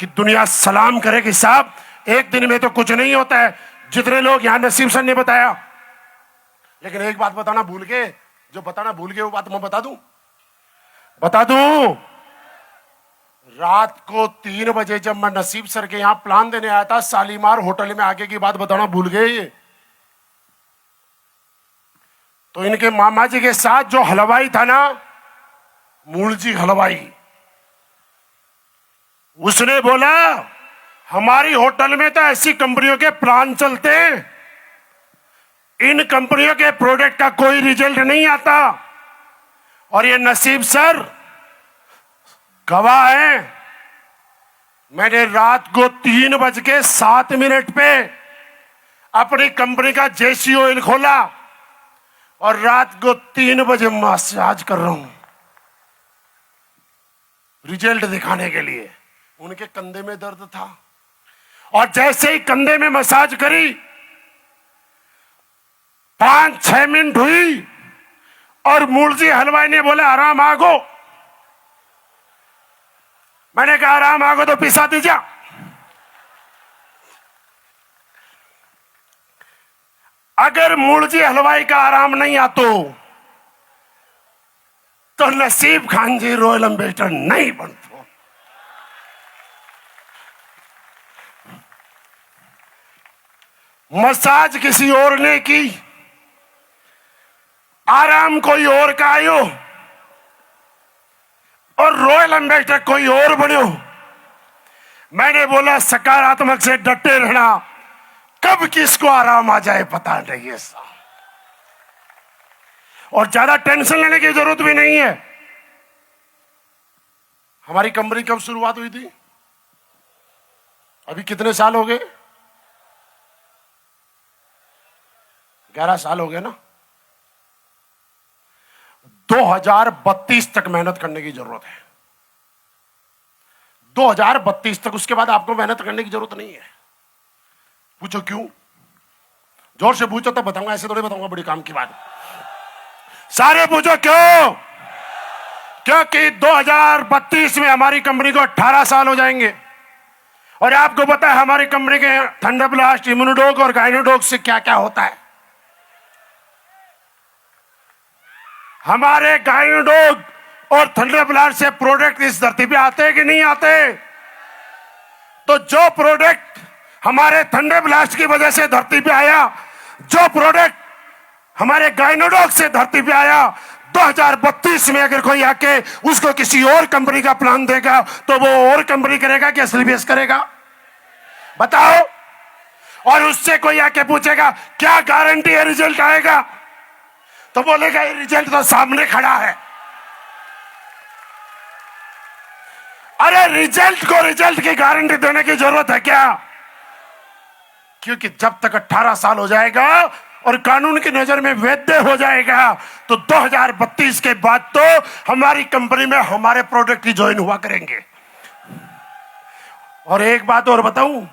कि दुनिया सलाम करेगी। साहब, एक दिन में तो कुछ नहीं होता है, जितने लोग यहां नसीब सर ने बताया। लेकिन एक बात बताना भूल गए, जो बताना भूल गए वो बात मैं बता दूं। रात को 3 बजे जब मैं नसीब सर के यहां प्लान देने आया था शालीमार होटल में, आगे की बात बताना भूल गए। तो इनके मामा जी के साथ जो हलवाई था ना, मूलजी हलवाई, उसने बोला हमारी होटल में तो ऐसी कंपनियों के प्लान चलते हैं, इन कंपनियों के प्रोडक्ट का कोई रिजल्ट नहीं आता। और ये नसीब सर गवाह है। मैंने रात को 3:07 पे अपनी कंपनी का जेसी ऑयल खोला और रात को 3 बजे मसाज कर रहा हूं रिजल्ट दिखाने के लिए। उनके कंधे में दर्द था और जैसे ही कंधे में मसाज करी, 5-6 मिनट हुई और मूलजी हलवाई ने बोला आराम आगो। मैंने कहा आराम आगो तो पिसा दीजिए। अगर मूलजी हलवाई का आराम नहीं आतो तो नसीब खान जी रॉयल एम्बेसडर नहीं बनते। मसाज किसी और ने की, आराम कोई और का आयो और रॉयल एम्बेसडर कोई और बनो। मैंने बोला सकारात्मक से डटे रहना, कब किसको आराम आ जाए पता नहीं है साहब। और ज्यादा टेंशन लेने की जरूरत भी नहीं है। हमारी कंपनी कब शुरुआत हुई थी? अभी कितने साल हो गए? 11 साल हो गए ना। 2032 तक मेहनत करने की जरूरत है। 2032 तक, उसके बाद आपको मेहनत करने की जरूरत नहीं है। पूछो क्यों? जोर से पूछो तो बताऊंगा, ऐसे थोड़ी बताऊंगा बड़ी काम की बात। सारे पूछो क्यों? क्योंकि 2032 में हमारी कंपनी को 18 साल हो जाएंगे। और आपको पता है हमारी कंपनी के थंडर ब्लास्ट, इम्यूनोडोक और गाइनोडोक से क्या क्या होता है। हमारे गाइनोडोक और थंडर ब्लास्ट से प्रोडक्ट इस धरती पे आते हैं कि नहीं आते? तो जो प्रोडक्ट हमारे थंडर ब्लास्ट की वजह से धरती पे आया, जो प्रोडक्ट हमारे गाइनोडोक से धरती पे आया, 2032 में अगर कोई आके उसको किसी और कंपनी का प्लान देगा तो वो और कंपनी करेगा कि एसलीबीएस करेगा? बताओ। और उससे कोई आके पूछेगा क्या गारंटी है रिजल्ट आएगा, तो बोलेगा ये रिजल्ट तो सामने खड़ा है। अरे रिजल्ट को रिजल्ट की गारंटी देने की जरूरत है क्या? क्योंकि जब तक 18 साल हो जाएगा और कानून की नजर में वैध हो जाएगा तो 2032 के बाद तो हमारी कंपनी में हमारे प्रोडक्ट ही ज्वाइन हुआ करेंगे। और एक बात और बताऊं,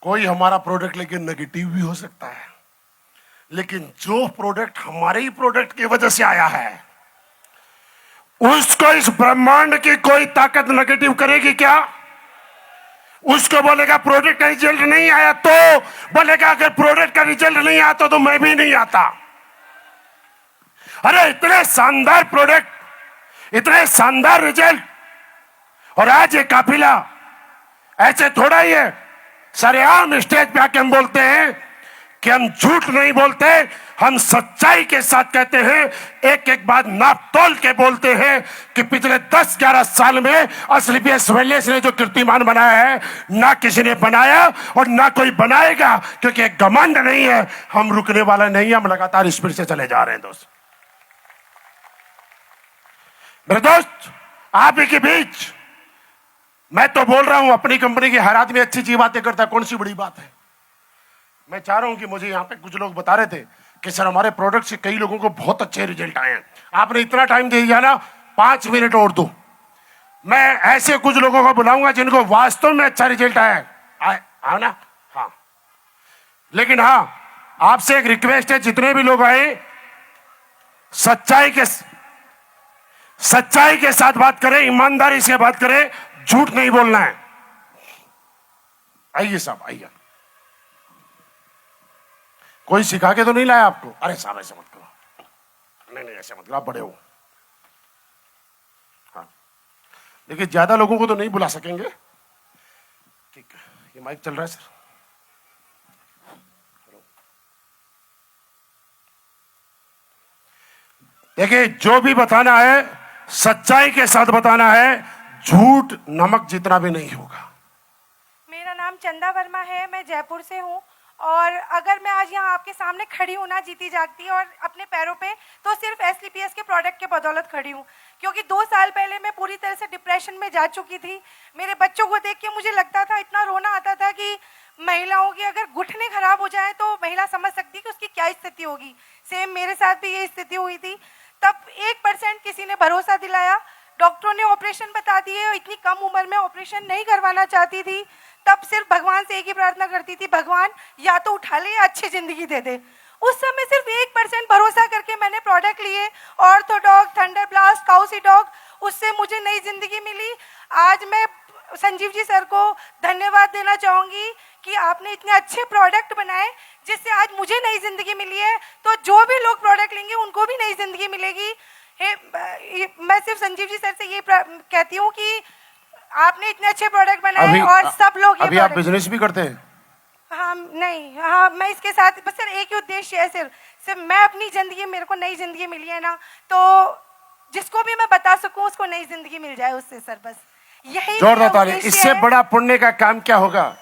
कोई हमारा प्रोडक्ट लेके नेगेटिव भी हो सकता है, लेकिन जो प्रोडक्ट हमारे ही प्रोडक्ट की वजह से आया है उसको इस ब्रह्मांड की कोई ताकत नेगेटिव करेगी क्या? उसको बोलेगा प्रोडक्ट का रिजल्ट नहीं आया, तो बोलेगा अगर प्रोडक्ट का रिजल्ट नहीं आता तो मैं भी नहीं आता। अरे इतने शानदार प्रोडक्ट, इतने शानदार रिजल्ट, और आज ये काफिला ऐसे थोड़ा ही है। सरेआम स्टेज पे आके हम बोलते हैं कि हम झूठ नहीं बोलते, हम सच्चाई के साथ कहते हैं, एक एक बात नाप तोल के बोलते हैं कि पिछले 10-11 साल में एसलीबीएस वेलनेस ने जो कीर्तिमान बनाया है ना किसी ने बनाया और ना कोई बनाएगा, क्योंकि एक घमंड नहीं है, हम रुकने वाला नहीं है, हम लगातार स्पीड से चले जा रहे हैं। दोस्त, मेरे दोस्त, आप ही के बीच मैं तो बोल रहा हूं अपनी कंपनी की हर आदमी अच्छी अच्छी बातें करता है, कौन सी बड़ी बात है। मैं चाह रहा हूं कि मुझे यहां पे कुछ लोग बता रहे थे कि सर हमारे प्रोडक्ट से कई लोगों को बहुत अच्छे रिजल्ट आए हैं। आपने इतना टाइम दे दिया ना, 5 मिनट और दो, मैं ऐसे कुछ लोगों को बुलाऊंगा जिनको वास्तव में अच्छा रिजल्ट आया ना। हाँ, लेकिन हाँ, आपसे एक रिक्वेस्ट है, जितने भी लोग आए सच्चाई के साथ बात करें, ईमानदारी से बात करें, झूठ नहीं बोलना है। आइए साहब, आइए। कोई सिखा के तो नहीं लाया आपको? अरे साहब ऐसे मत करो, नहीं ऐसे मत करो, आप बड़े हो। हाँ, लेकिन ज्यादा लोगों को तो नहीं बुला सकेंगे। ठीक है, ये माइक चल रहा है सर। देखिए, जो भी बताना है सच्चाई के साथ बताना है, झूठ नमक जितना भी नहीं होगा। मेरा नाम चंदा वर्मा है, मैं जयपुर से हूँ। और अगर मैं आज यहाँ आपके सामने खड़ी हूँ ना, जीती जागती और अपने पैरों पे, तो सिर्फ एसलीबीएस के प्रोडक्ट के बदौलत खड़ी हूँ। क्योंकि 2 साल पहले मैं पूरी तरह से डिप्रेशन में जा चुकी थी। मेरे बच्चों को देख के मुझे लगता था, इतना रोना आता था कि महिलाओं की अगर घुटने खराब हो जाए तो महिला समझ सकती है कि उसकी क्या स्थिति होगी। सेम मेरे साथ भी ये स्थिति हुई थी। तब 1% किसी ने भरोसा दिलाया, डॉक्टरों ने ऑपरेशन बता दिए और इतनी कम उम्र में ऑपरेशन नहीं करवाना चाहती थी। तब सिर्फ भगवान से एक ही प्रार्थना करती थी, भगवान या तो उठा ले या अच्छी जिंदगी दे दे। उस समय सिर्फ 1% भरोसा करके मैंने प्रोडक्ट लिए, ऑर्थोडॉग, थंडर ब्लास्ट, काउसीडॉग, उससे मुझे नई जिंदगी मिली। आज मैं संजीव जी सर को धन्यवाद देना चाहूँगी कि आपने इतने अच्छे प्रोडक्ट बनाए जिससे आज मुझे नई जिंदगी मिली है। तो जो भी लोग प्रोडक्ट लेंगे उनको भी नई जिंदगी मिलेगी। मैं सिर्फ संजीव जी सर से ये कहती हूँ कि आपने इतने अच्छे प्रोडक्ट बनाए और सब लोग अभी आप बिजनेस भी करते हैं? हाँ, नहीं, हाँ, मैं इसके साथ बस सर एक ही उद्देश्य है, सिर्फ मैं अपनी जिंदगी, मेरे को नई जिंदगी मिली है ना, तो जिसको भी मैं बता सकूं उसको नई जिंदगी मिल जाए उससे, सर बस यही जोरदार ताली। इससे बड़ा पुण्य का काम क्या होगा?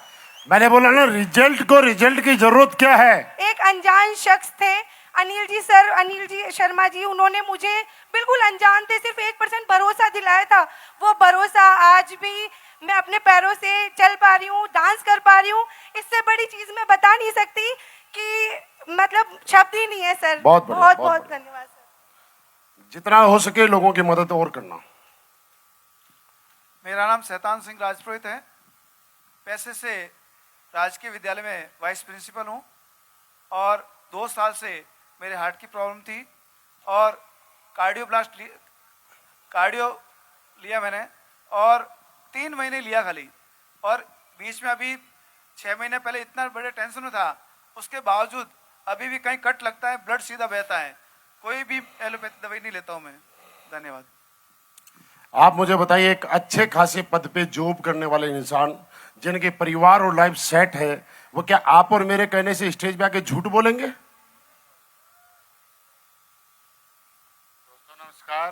मैंने बोला ना, रिजल्ट की जरूरत क्या है। एक अनजान शख्स थे, अनिल जी शर्मा जी, उन्होंने मुझे बिल्कुल अनजान थे, सिर्फ 1% भरोसा दिलाया था। वो भरोसा आज भी मैं अपने पैरों से चल पा रही हूँ, डांस कर पा रही हूँ। इससे बड़ी चीज मैं बता नहीं सकती कि मतलब शब्द ही नहीं है सर। बहुत बढ़िया, बहुत बहुत बहुत बढ़िया। धन्यवाद सर। जितना हो सके लोगों की मदद और करना। मेरा नाम शैतान सिंह राजपुरोहित है। पैसे से राजकीय विद्यालय में वाइस प्रिंसिपल हूँ और 2 साल से मेरे हार्ट की प्रॉब्लम थी और कार्डियो लिया मैंने और 3 महीने लिया खाली, और बीच में अभी 6 महीने पहले इतना बड़े टेंशन में था, उसके बावजूद अभी भी कहीं कट लगता है, ब्लड सीधा बहता है, कोई भी एलोपैथी दवाई नहीं लेता हूँ मैं। धन्यवाद। आप मुझे बताइए, एक अच्छे खासे पद पे जॉब करने वाले इंसान जिनके परिवार और लाइफ सेट है, वो क्या आप और मेरे कहने से स्टेज पे आके झूठ बोलेंगे? दोस्तों नमस्कार,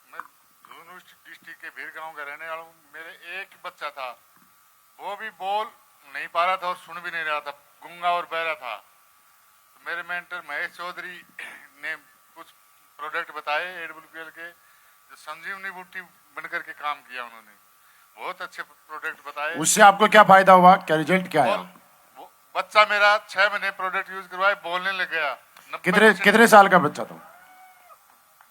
मैं झुंझुनू डिस्ट्रिक्ट के भीर गांव का रहने वाला हूँ। मेरे एक बच्चा था, वो भी बोल नहीं पा रहा था और सुन भी नहीं रहा था, गूंगा और बहरा था। तो मेरे मेंटर महेश चौधरी ने कुछ प्रोडक्ट बताए AWPL के, जो संजीवनी बूटी बनकर के काम किया उन्होंने। बहुत अच्छे प्रोडक्ट बताए। उससे आपको क्या फायदा हुआ, क्या रिजल्ट क्या आया? वो बच्चा मेरा 6 महीने प्रोडक्ट यूज करवाए, बोलने लग गया। कितने साल का बच्चा था?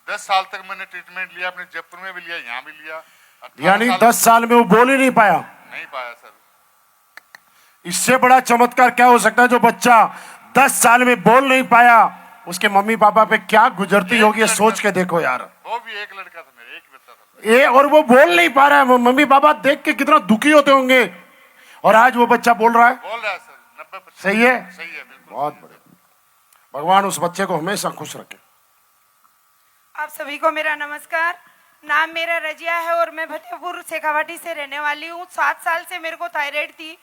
10 साल तक मैंने ट्रीटमेंट लिया, अपने जयपुर में भी लिया, यहाँ भी लिया। यानी 10 साल में वो बोल ही नहीं पाया? नहीं पाया सर। इससे बड़ा चमत्कार क्या हो सकता है? जो बच्चा 10 साल में बोल नहीं पाया, उसके मम्मी पापा पे क्या गुजरती होगी, ये सोच के देखो यार। वो भी एक लड़का था मेरा, एक बच्चा था। ये और वो बोल नहीं पा रहा है, मम्मी पापा देख के कितना दुखी होते होंगे, और आज वो बच्चा बोल रहा है। बोल रहा है सर, 90%। सही है, सही है, बिल्कुल। बहुत बढ़िया। भगवान उस बच्चे को हमेशा खुश रखे। आप सभी को मेरा नमस्कार। नाम मेरा रजिया है और मैं फतेहपुर शेखावाटी से रहने वाली हूँ। 7 साल से मेरे को थायराइड थी,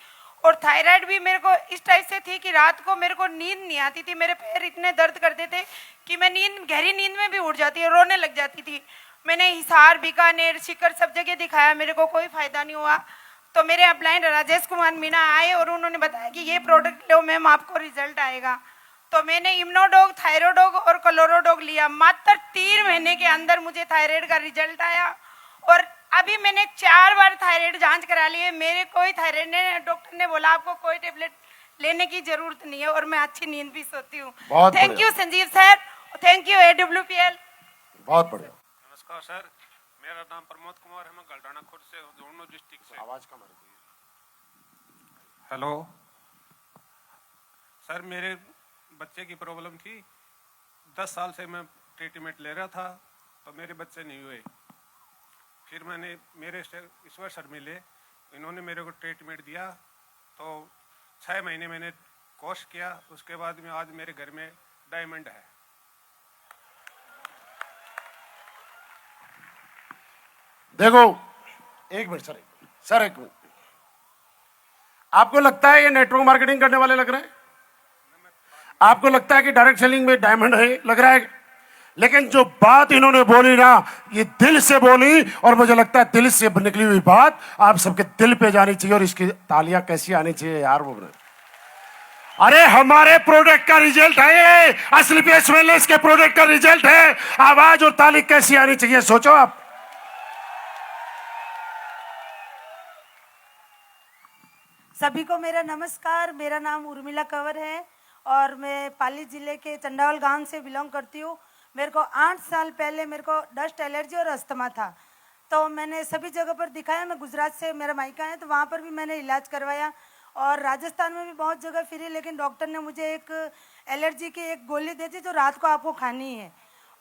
और थायराइड भी मेरे को इस टाइप से थी कि रात को मेरे को नींद नहीं आती थी। मेरे पैर इतने दर्द करते थे कि मैं गहरी नींद में भी उठ जाती, रोने लग जाती थी। मैंने हिसार, बीकानेर, सीकर सब जगह दिखाया, मेरे को कोई फायदा नहीं हुआ। तो मेरे अपलाइन राजेश कुमार मीना आए और उन्होंने बताया कि ये प्रोडक्ट लो मैम, आपको रिजल्ट आएगा। तो मैंने इम्नोडोग, थायरोडोग और क्लोरोडोग लिया। मात्र 3 महीने के अंदर मुझे थायराइड का रिजल्ट आया, और अभी मैंने 4 बार थायराइड जांच करा ली है। मेरे कोई थायराइड ने, डॉक्टर ने बोला आपको कोई टेबलेट लेने की जरूरत नहीं है, और मैं अच्छी नींद भी सोती हूँ। Thank you Sanjeev sir, thank you AWPL। बहुत बढ़िया। नमस्कार सर, मेरा नाम प्रमोद कुमार है, मैं गलडाना खुर्द से, झुंझुनू डिस्ट्रिक्ट से। आवाज कम आ रही है। हेलो सर, मेरे बच्चे की प्रॉब्लम थी। 10 साल से मैं ट्रीटमेंट ले रहा था, तो मेरे बच्चे नहीं हुए। फिर मैंने मेरे ईश्वर सर मिले, इन्होंने मेरे को ट्रीटमेंट दिया, तो 6 महीने मैंने कोर्स किया। उसके बाद में आज मेरे घर में डायमंड है। देखो, एक मिनट सर, एक मिनट। आपको लगता है ये नेटवर्क मार्केटिंग करने वाले लग रहे हैं? आपको लगता है कि डायरेक्ट सेलिंग में डायमंड है, लग रहा है? लेकिन जो बात इन्होंने बोली ना, ये दिल से बोली, और मुझे लगता है दिल से निकली हुई बात आप सबके दिल पे जानी चाहिए, और इसकी तालियां कैसी आनी चाहिए यार वो। अरे हमारे प्रोडक्ट का रिजल्ट है ये, एसलीपीएस वेलनेस के प्रोडक्ट का रिजल्ट है। आवाज और ताली कैसी आनी चाहिए, सोचो आप। सभी को मेरा नमस्कार। मेरा नाम उर्मिला कंवर है और मैं पाली जिले के चंडावल गांव से बिलोंग करती हूँ। मेरे को 8 साल पहले मेरे को डस्ट एलर्जी और अस्थमा था, तो मैंने सभी जगह पर दिखाया। मैं गुजरात से, मेरा मायका है, तो वहाँ पर भी मैंने इलाज करवाया, और राजस्थान में भी बहुत जगह फिरी, लेकिन डॉक्टर ने मुझे एक एलर्जी की एक गोली दी थी जो रात को आपको खानी है,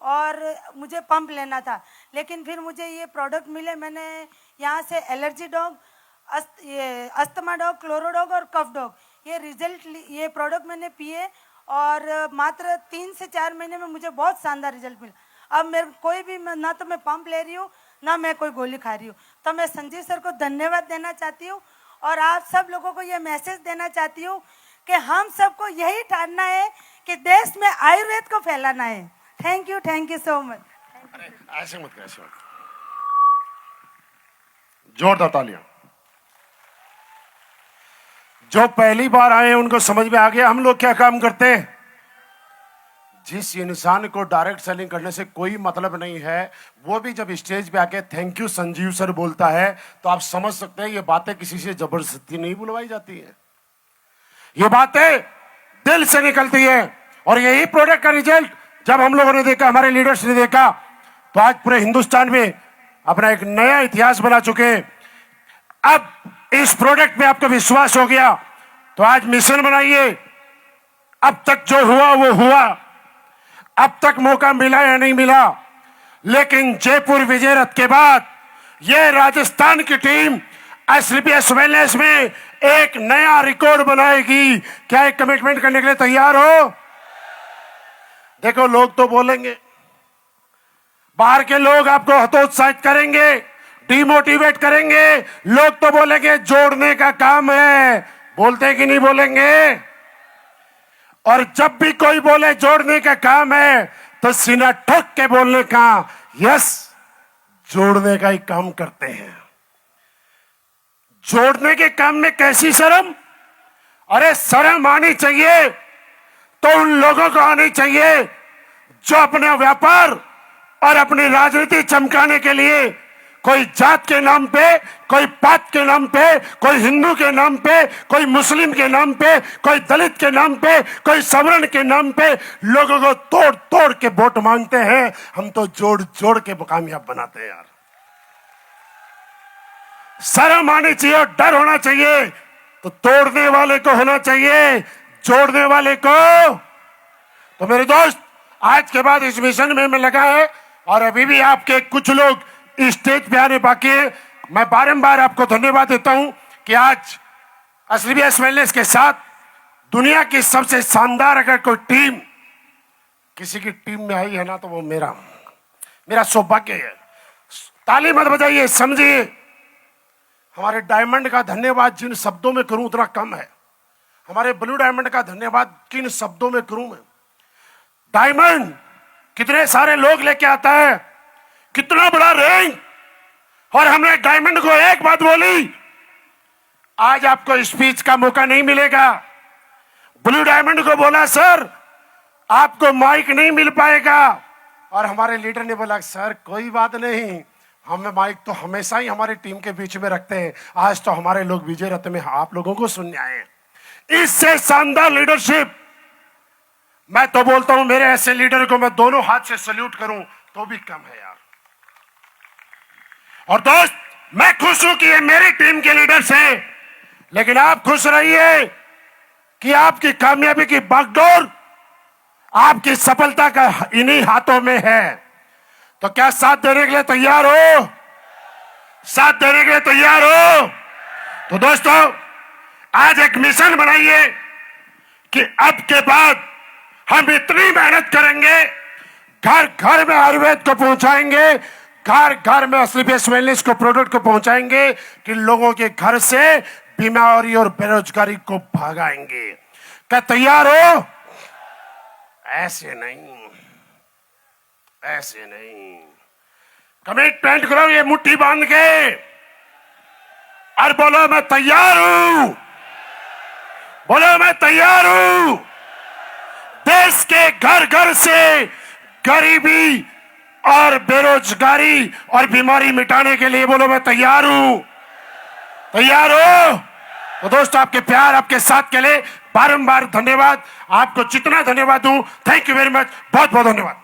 और मुझे पंप लेना था। लेकिन फिर मुझे ये प्रोडक्ट मिले। मैंने यहाँ से एलर्जी डॉग, ये अस्थमा डॉग, क्लोरोडॉग और कफ डॉग, ये प्रोडक्ट मैंने पिए, और मात्र 3 से 4 महीने में मुझे बहुत शानदार रिजल्ट मिला। अब मेरे कोई भी, ना तो मैं पंप ले रही हूँ, ना मैं कोई गोली खा रही हूँ। तो मैं संजीव सर को धन्यवाद देना चाहती हूँ, और आप सब लोगों को ये मैसेज देना चाहती हूँ कि हम सबको यही ठानना है कि देश में आयुर्वेद को फैलाना है। Thank you so much. ऐसे मत कर, ऐसे मत। जोरदार तालियां। जो पहली बार आए उनको समझ में आ गया हम लोग क्या काम करते हैं। जिस इंसान को डायरेक्ट सेलिंग करने से कोई मतलब नहीं है, वो भी जब स्टेज पे आके थैंक यू संजीव सर बोलता है, तो आप समझ सकते हैं ये बातें किसी से जबरदस्ती नहीं बुलवाई जाती है। ये बातें दिल से निकलती है। और यही प्रोडक्ट का रिजल्ट जब हम लोगों ने देखा, हमारे लीडर्स ने देखा, तो आज पूरे हिंदुस्तान में अपना एक नया इतिहास बना चुके हैं। अब इस प्रोडक्ट पे आपको विश्वास हो गया तो आज मिशन बनाइए। अब तक जो हुआ वो हुआ, अब तक मौका मिला या नहीं मिला, लेकिन जयपुर विजय रथ के बाद ये राजस्थान की टीम एसलीपीएस वेलनेस में एक नया रिकॉर्ड बनाएगी। क्या एक कमिटमेंट करने के लिए तैयार हो? देखो, लोग तो बोलेंगे, बाहर के लोग आपको हतोत्साहित करेंगे, डिमोटिवेट करेंगे। लोग तो बोलेंगे जोड़ने का काम है, बोलते कि नहीं बोलेंगे? और जब भी कोई बोले जोड़ने का काम है तो सीना ठोक के बोलने का, यस, जोड़ने का ही काम करते हैं। जोड़ने के काम में कैसी शर्म? अरे शर्म आनी चाहिए तो उन लोगों को आनी चाहिए जो अपना व्यापार और अपनी राजनीति चमकाने के लिए कोई जात के नाम पे, कोई पात के नाम पे, कोई हिंदू के नाम पे, कोई मुस्लिम के नाम पे, कोई दलित के नाम पे, कोई सवर्ण के नाम पे लोगों को तोड़ तोड़ के वोट मांगते हैं। हम तो जोड़ जोड़ के कामयाब बनाते हैं यार। शर्म आनी चाहिए और डर होना चाहिए तो तोड़ने वाले को होना चाहिए, जोड़ने वाले को। तो मेरे दोस्त, आज के बाद इस मिशन में मैं लगा है और अभी भी आपके कुछ लोग स्टेज पे आने बाकी है। मैं बारंबार आपको धन्यवाद देता हूं कि आज एसलीपीएस वेलनेस के साथ दुनिया की सबसे शानदार अगर कोई टीम किसी की टीम में आई है ना, तो वो मेरा सौभाग्य है। ताली मत बजाइए, समझिए। हमारे डायमंड का धन्यवाद जिन शब्दों में करूं उतना कम है। हमारे ब्लू डायमंड का धन्यवाद किन शब्दों में करूं मैं? डायमंड कितने सारे लोग लेके आता है, कितना बड़ा रैंक, और हमने डायमंड को एक बात बोली, आज आपको स्पीच का मौका नहीं मिलेगा। ब्लू डायमंड को बोला, सर आपको माइक नहीं मिल पाएगा, और हमारे लीडर ने बोला, सर कोई बात नहीं, हमें माइक तो हमेशा ही हमारी टीम के बीच में रखते हैं। आज तो हमारे लोग विजय रथ में आप लोगों को सुनने आए हैं। इससे शानदार लीडरशिप, मैं तो बोलता हूं मेरे ऐसे लीडर को मैं दोनों हाथ से सल्यूट करूं तो भी कम है यार। और दोस्त, मैं खुश हूं कि ये मेरी टीम के लीडर्स हैं, लेकिन आप खुश रहिए कि आपकी कामयाबी की बागडोर, आपकी सफलता का इन्हीं हाथों में है। तो क्या साथ देने के लिए तैयार हो? साथ देने के लिए तैयार हो? तो दोस्तों, आज एक मिशन बनाइए कि अब के बाद हम इतनी मेहनत करेंगे, घर घर में आयुर्वेद को पहुंचाएंगे, घर घर में एसलीपीएस वेलनेस को प्रोडक्ट को पहुंचाएंगे कि लोगों के घर से बीमारी और बेरोजगारी को भगाएंगे। क्या तैयार हो? ऐसे नहीं, ऐसे नहीं। कमिटमेंट करो ये मुट्ठी बांध के और बोलो मैं तैयार हूं, बोलो मैं तैयार हूं। देश के घर घर से गरीबी और बेरोजगारी और बीमारी मिटाने के लिए बोलो मैं तैयार हूं। तैयार हो? तो दोस्तों, आपके प्यार, आपके साथ के लिए बारंबार धन्यवाद। आपको जितना धन्यवाद दूं, थैंक यू वेरी मच, बहुत बहुत धन्यवाद।